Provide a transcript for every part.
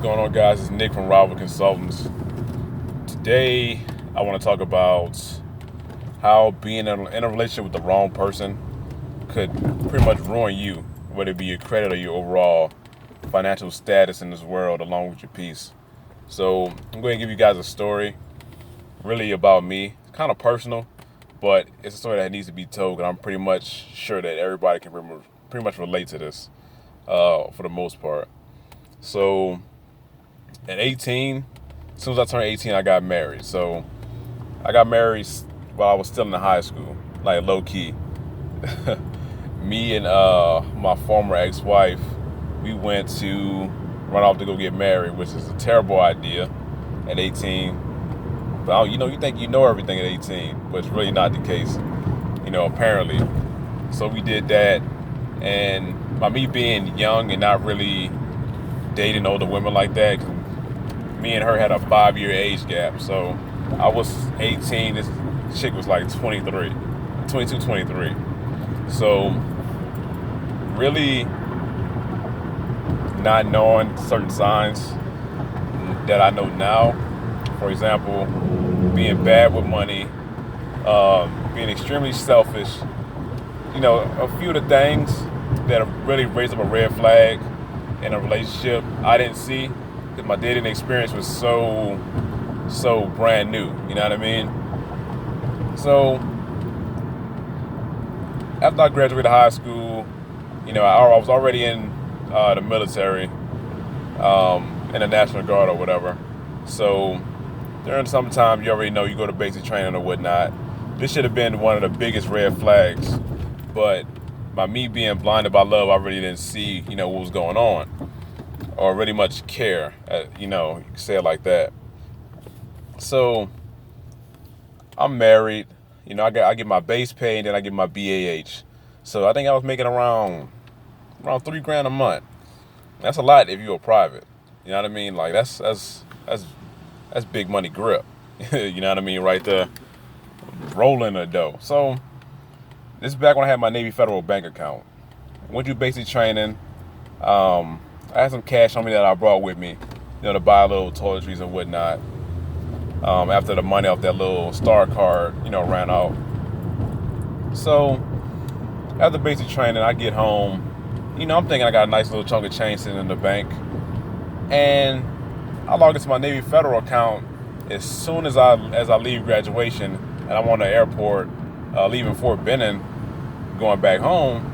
going on, guys? It's Nick from Rival Consultants. Today, I want to talk about how being in a relationship with the wrong person could pretty much ruin you, whether it be your credit or your overall financial status in this world, along with your peace. So, I'm going to give you guys a story, really about me. It's kind of personal, but it's a story that needs to be told, and I'm pretty much sure that everybody can pretty much relate to this for the most part. So, at 18, as soon as I turned 18, I got married. So, I got married while I was still in high school, like low key. Me and my former ex-wife, we went to run off to go get married, which is a terrible idea at 18. But you think you know everything at 18, but it's really not the case, apparently. So we did that, and by me being young and not really dating older women like that, me and her had a 5-year age gap. So I was 18, this chick was like 22, 23. So really not knowing certain signs that I know now, for example, being bad with money, being extremely selfish, a few of the things that really raised up a red flag in a relationship I didn't see, because my dating experience was so brand new, you know what I mean? So after I graduated high school, I was already in the military, in the National Guard or whatever. So during summertime, you already know you go to basic training or whatnot. This should have been one of the biggest red flags, but by me being blinded by love, I really didn't see, what was going on, or really much care, you can say it like that. So I'm married, I get my base pay, and then I get my BAH. So I think I was making around $3,000 a month. That's a lot if you're a private. You know what I mean? Like that's big money grip. You know what I mean? Right there, rolling the dough. So this is back when I had my Navy Federal bank account. Went through basic training. I had some cash on me that I brought with me, to buy little toiletries and whatnot. After the money off that little star card, ran out. So after basic training, I get home. I'm thinking I got a nice little chunk of change sitting in the bank, and I log into my Navy Federal account as soon as I leave graduation, and I'm on the airport, leaving Fort Benning, going back home.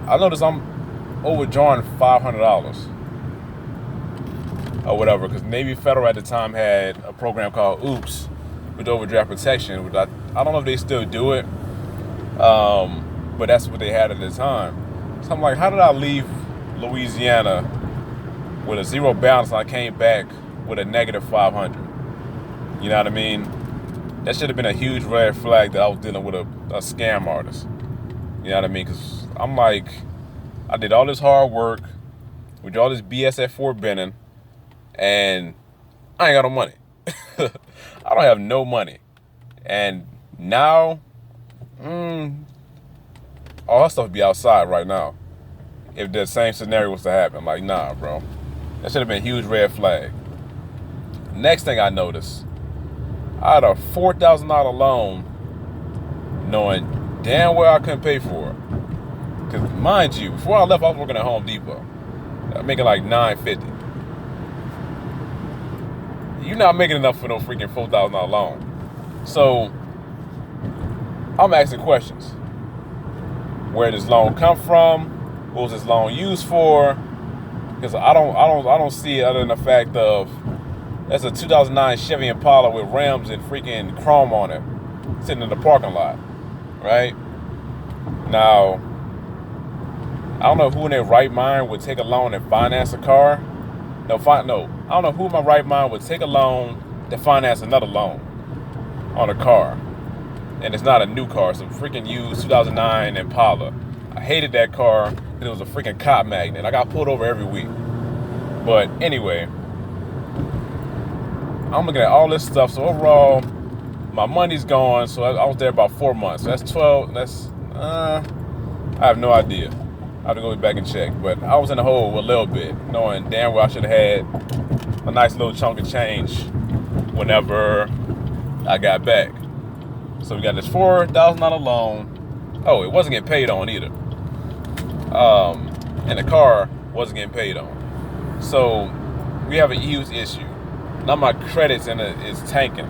I notice I'm overdrawing $500 or whatever, because Navy Federal at the time had a program called OOPS, with overdraft protection, which I don't know if they still do it, but that's what they had at the time. So I'm like, how did I leave Louisiana with a zero balance and I came back with a negative 500? You know what I mean? That should have been a huge red flag that I was dealing with a scam artist. You know what I mean? Because I'm like, I did all this hard work, we did all this BS at Fort Benning, and I ain't got no money. I don't have no money. And now, all that stuff would be outside right now if the same scenario was to happen. Like, nah, bro. That should have been a huge red flag. Next thing I noticed, I had a $4,000 loan, knowing damn well I couldn't pay for it. Because, mind you, before I left, I was working at Home Depot. I was making like $950. You're not making enough for no freaking $4,000 loan. So I'm asking questions. Where did this loan come from? What was this loan used for? Because I don't see it other than the fact of that's a 2009 Chevy Impala with rims and freaking chrome on it, sitting in the parking lot, right? Now, I don't know who in their right mind would take a loan and finance a car. No, I don't know who in my right mind would take a loan to finance another loan on a car. And it's not a new car, it's a freaking used 2009 Impala. I hated that car because it was a freaking cop magnet. I got pulled over every week. But anyway, I'm looking at all this stuff. So overall, my money's gone. So I was there about 4 months. So that's 12. I have no idea. I have to go back and check. But I was in the hole a little bit, knowing damn well I should have had a nice little chunk of change whenever I got back. So we got this $4,000 loan. Oh, it wasn't getting paid on either. And the car wasn't getting paid on. So we have a huge issue. Now my credits is tanking.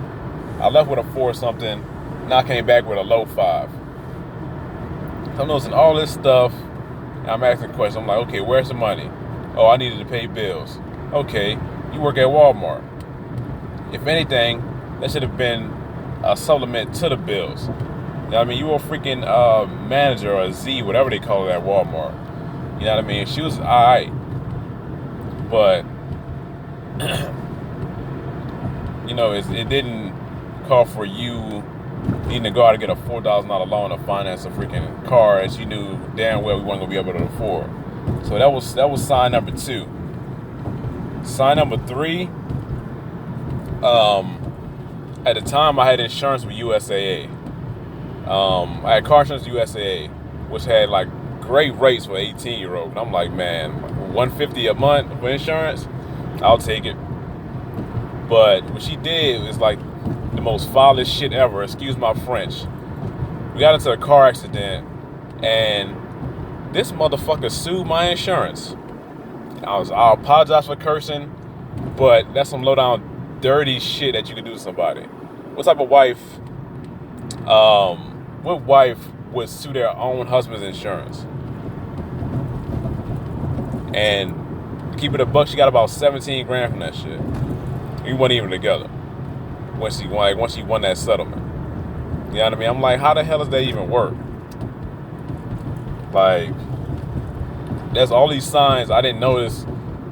I left with a 4 something. Now I came back with a low 5. So I'm noticing all this stuff. And I'm asking questions. I'm like, okay, where's the money? Oh, I needed to pay bills. Okay, you work at Walmart. If anything, that should have been a supplement to the bills. You know what I mean? You were a freaking manager or a Z, whatever they call it at Walmart. You know what I mean? She was alright. But, you know, it didn't call for you needing to go out and get a $4,000 loan to finance a freaking car as you knew damn well we weren't going to be able to afford. So that was sign number 2. Sign number 3, at the time I had insurance with USAA. I had car insurance with USAA, which had like great rates for 18-year-old. And I'm like, man, $150 a month for insurance, I'll take it. But what she did was like the most foulest shit ever. Excuse my French. We got into a car accident, and this motherfucker sued my insurance. I apologize for cursing, but that's some low down dirty shit that you can do to somebody. What type of wife? What wife would sue their own husband's insurance? And keep it a buck, she got about 17 grand from that shit. We weren't even together once she won that settlement. You know what I mean? I'm like, how the hell does that even work? Like, there's all these signs I didn't notice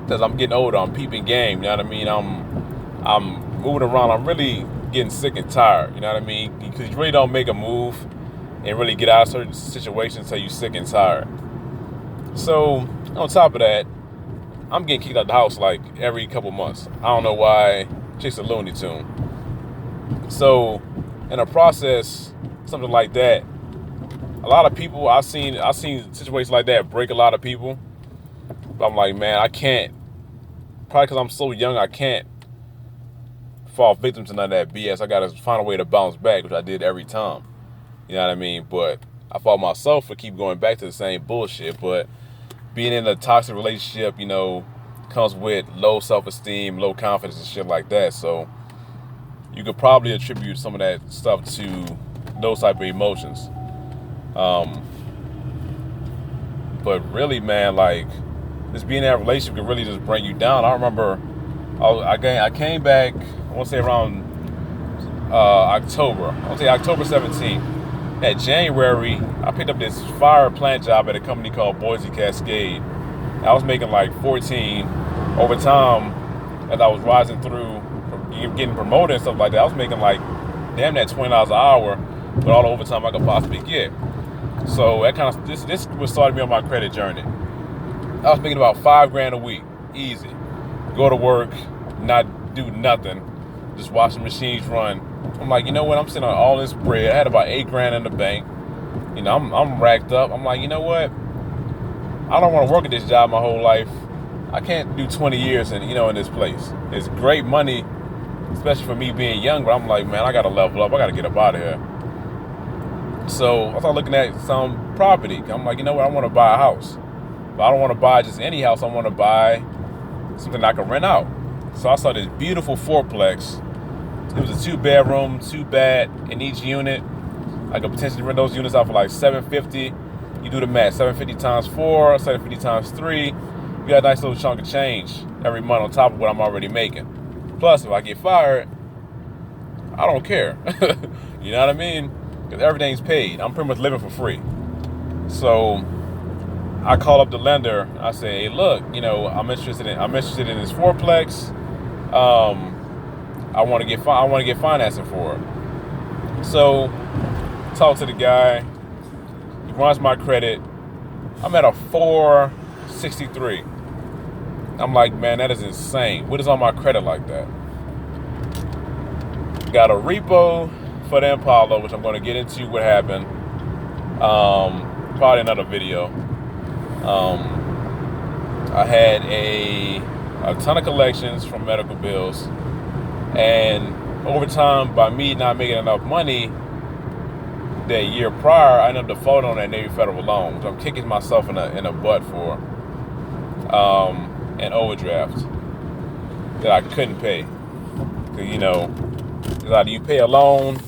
as I'm getting older. I'm peeping game. You know what I mean? I'm moving around. I'm really getting sick and tired. You know what I mean? Because you really don't make a move and really get out of certain situations until you're sick and tired. So on top of that, I'm getting kicked out the house like every couple months. I don't know why. Chase a Looney Tune. So in a process, something like that, a lot of people I've seen situations like that break a lot of people. But I'm like, man, I can't. Probably because I'm so young, I can't fall victim to none of that BS. I gotta find a way to bounce back, which I did every time. You know what I mean? But I fought myself for keep going back to the same bullshit. But being in a toxic relationship, you know, comes with low self-esteem, low confidence and shit like that. So you could probably attribute some of that stuff to those type of emotions. But really, man, like, just being in that relationship can really just bring you down. I remember I came back, I want to say around October. I want to say October 17th. At January, I picked up this fire plant job at a company called Boise Cascade. I was making like 14. Over time, as I was rising through, getting promoted and stuff like that, I was making like damn that $20 an hour with all the overtime I could possibly get. So that kind of this was starting me on my credit journey. I was making about $5 grand a week, easy. Go to work, not do nothing, just watch the machines run. I'm like, you know what? I'm sitting on all this bread. I had about $8 grand in the bank. You know, I'm racked up. I'm like, you know what? I don't want to work at this job my whole life. I can't do 20 years in this place. It's great money, especially for me being young, but I'm like, man, I gotta level up. I gotta get up out of here. So I started looking at some property. I'm like, you know what? I want to buy a house. But I don't want to buy just any house. I want to buy something I can rent out. So I saw this beautiful fourplex. It was a 2-bedroom, 2-bath in each unit. I could potentially rent those units out for like $750. You do the math, 750 times 4, 750 times 3. You got a nice little chunk of change every month on top of what I'm already making. Plus, if I get fired, I don't care. You know what I mean? Because everything's paid. I'm pretty much living for free. So I call up the lender. I say, hey, look, I'm interested in this fourplex. I want to get financing for it. So talk to the guy. He runs my credit. I'm at a 463. I'm like, man, that is insane. What is on my credit like that? Got a repo for the Impala, which I'm going to get into what happened. Probably another video. I had a ton of collections from medical bills, and over time, by me not making enough money that year prior, I ended up defaulting on that Navy Federal loan, which I'm kicking myself in a butt for, an overdraft that I couldn't pay. Cause it's either you pay a loan,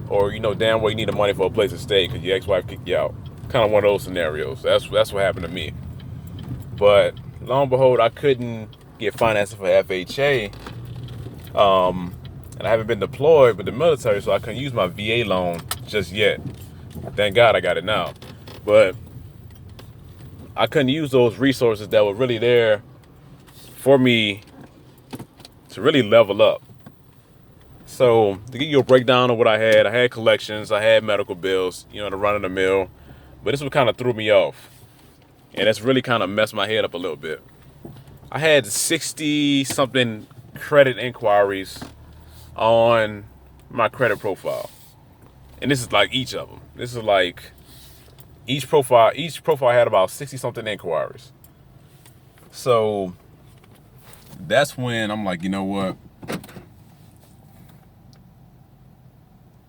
or damn well you need the money for a place to stay because your ex-wife kicked you out. Kind of one of those scenarios. That's what happened to me. But lo and behold, I couldn't get financing for FHA. And I haven't been deployed with the military, so I couldn't use my VA loan just yet. Thank God I got it now. But I couldn't use those resources that were really there for me to really level up. So to give you a breakdown of what I had collections, I had medical bills, the run of the mill. But this is what kind of threw me off. And it's really kind of messed my head up a little bit. I had 60 something credit inquiries on my credit profile. And this is like each of them. This is like each profile had about 60 something inquiries. So that's when I'm like, you know what?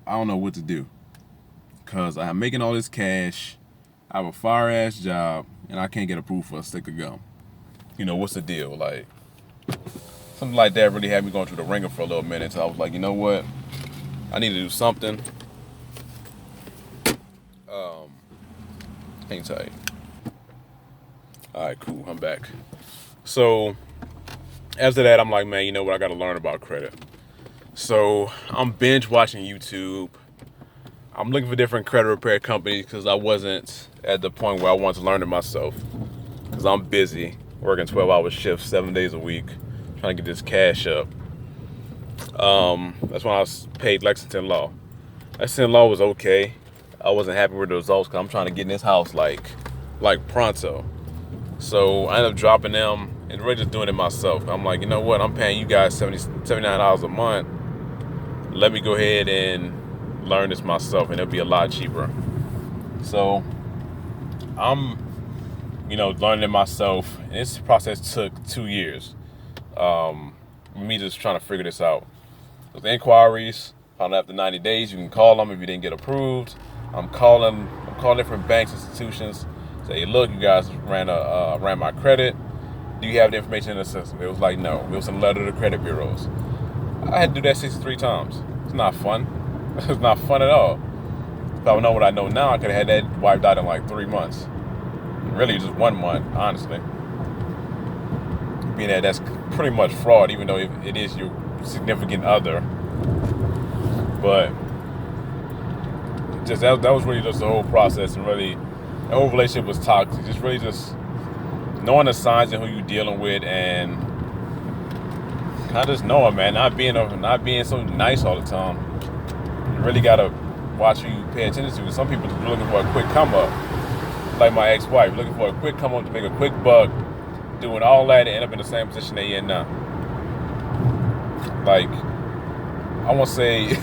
I don't know what to do. Because I'm making all this cash. I have a fire ass job and I can't get approved for a stick of gum. What's the deal? Like, something like that really had me going through the ringer for a little minute. So I was like, you know what? I need to do something. Hang tight. All right, cool. I'm back. So after that, I'm like, man, you know what? I got to learn about credit. So I'm binge watching YouTube. I'm looking for different credit repair companies because I wasn't at the point where I wanted to learn it myself. Because I'm busy, working 12-hour shifts 7 days a week, trying to get this cash up. That's when I paid Lexington Law. Lexington Law was okay. I wasn't happy with the results because I'm trying to get in this house like pronto. So I ended up dropping them and really just doing it myself. I'm like, you know what? I'm paying you guys $79 a month. Let me go ahead and learn this myself, and it'll be a lot cheaper. So I'm, learning it myself. And this process took 2 years. Me just trying to figure this out. With the inquiries, found out after 90 days, you can call them if you didn't get approved. I'm calling different banks, institutions. Say, look, you guys ran my credit. Do you have the information in the system? It was like, no. It was a letter to credit bureaus. I had to do that 63 times. It's not fun. It's not fun at all. If I would know what I know now, I could have had that wiped out in like 3 months. Really, just 1 month, honestly. Being that's pretty much fraud, even though it is your significant other. But just that was really just the whole process, and really the whole relationship was toxic. Just really just knowing the signs and who you're dealing with, and kind of just knowing, man, not being so nice all the time. You really gotta watch who you pay attention to. Some people are looking for a quick come up, like my ex-wife, looking for a quick come up to make a quick buck, doing all that and end up in the same position they in now. Like, I want to say,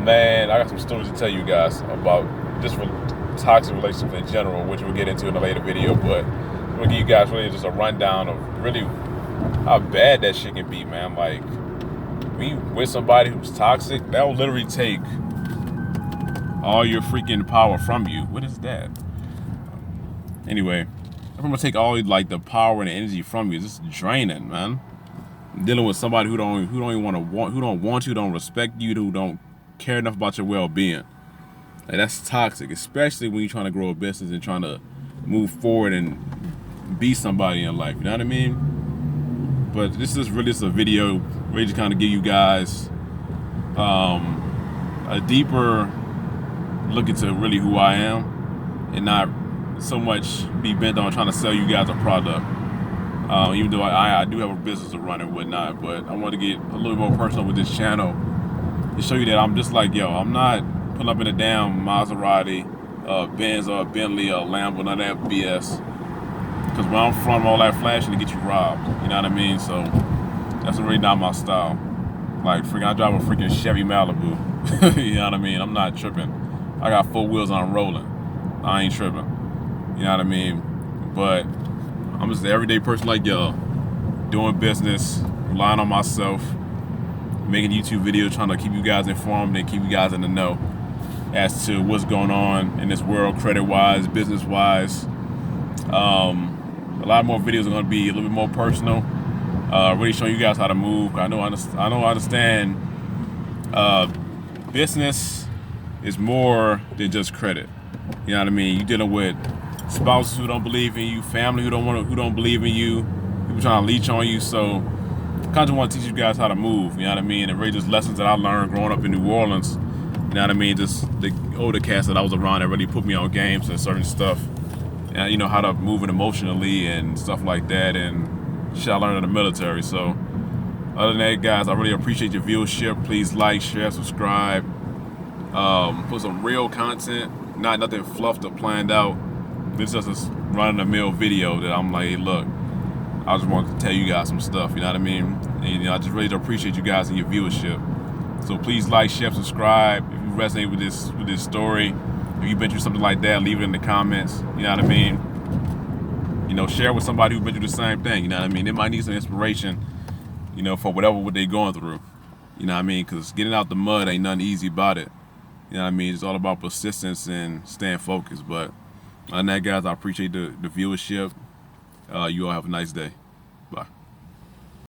man, I got some stories to tell you guys about just toxic relationships in general, which we'll get into in a later video. But we'll give you guys really just a rundown of really how bad that shit can be, man. Like, when you with somebody who's toxic, that will literally take all your freaking power from you. What is that? Anyway, I'm gonna take all like the power and the energy from you. It's just draining, man. Dealing with somebody who don't want you, don't respect you, who don't care enough about your well-being. Like, that's toxic, especially when you're trying to grow a business and trying to move forward and be somebody in life. You know what I mean? But this is really just a video, really just kind of give you guys a deeper look into really who I am, and not so much be bent on trying to sell you guys a product. Even though I do have a business to run and whatnot, but I want to get a little more personal with this channel to show you that I'm just like, yo, I'm not pulling up in a damn Maserati, Benz or a Bentley or a Lambo, none of that BS. Because when I'm from all that flashing to get you robbed, you know what I mean? So that's really not my style. Like, I drive a freaking Chevy Malibu. You know what I mean? I'm not tripping. I got 4 wheels on rolling. I ain't tripping. You know what I mean? But I'm just an everyday person like y'all, doing business, relying on myself, making YouTube videos, trying to keep you guys informed and keep you guys in the know as to what's going on in this world, credit-wise, business-wise. A lot more videos are going to be a little bit more personal, really showing you guys how to move. I understand business is more than just credit. You know what I mean? You're dealing with spouses who don't believe in you, family who don't believe in you, people trying to leech on you. So I kind of want to teach you guys how to move. You know what I mean? And really just lessons that I learned growing up in New Orleans. You know what I mean? Just the older cats that I was around that really put me on games and certain stuff. And you know how to move it emotionally and stuff like that, and shit I learned in the military. So other than that, guys, I really appreciate your viewership. Please like, share, subscribe. Put some real content, not nothing fluffed or planned out. This is just a run-of-the-mill video that I'm like, hey, look, I just wanted to tell you guys some stuff, you know what I mean? And you know, I just really appreciate you guys and your viewership. So please like, share, subscribe. If you resonate with this story, if you've been through something like that, leave it in the comments, you know what I mean? You know, share with somebody who's been through the same thing, you know what I mean? They might need some inspiration, you know, for what they're going through. You know what I mean? Because getting out the mud ain't nothing easy about it. You know what I mean? It's all about persistence and staying focused. But other than that, guys, I appreciate the viewership. You all have a nice day.